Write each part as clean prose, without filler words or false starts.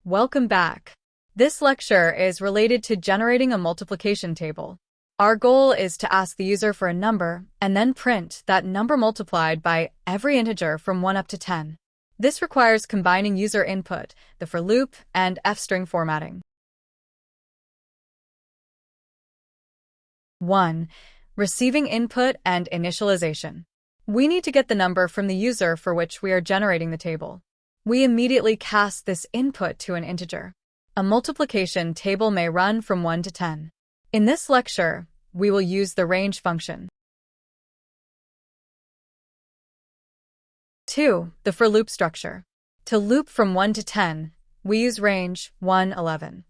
Welcome back. This lecture is related to generating a multiplication table. Our goal is to ask the user for a number and then print that number multiplied by every integer from 1 up to 10. This requires combining user input, the for loop, and f-string formatting. 1. Receiving input and initialization. We need to get the number from the user for which we are generating the table. We immediately cast this input to an integer. A multiplication table may run from 1 to 10. In this lecture, we will use the range function. 2. The for loop structure. To loop from 1 to 10, we use range 1, 11.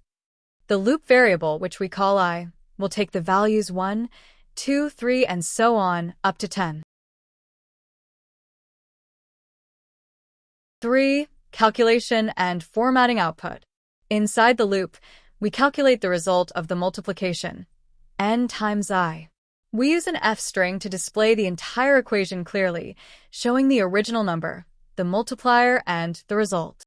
The loop variable, which we call I, will take the values 1, 2, 3, and so on up to 10. 3. Calculation and formatting output. Inside the loop, we calculate the result of the multiplication, n times I. We use an f-string to display the entire equation clearly, showing the original number, the multiplier, and the result.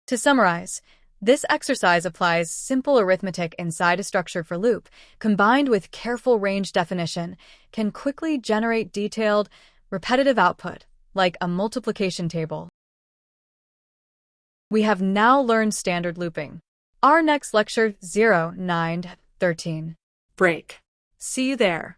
To summarize, this exercise applies simple arithmetic inside a structure for loop, combined with careful range definition, can quickly generate detailed, repetitive output, like a multiplication table. We have now learned standard looping. Our next lecture 0913. Break. See you there.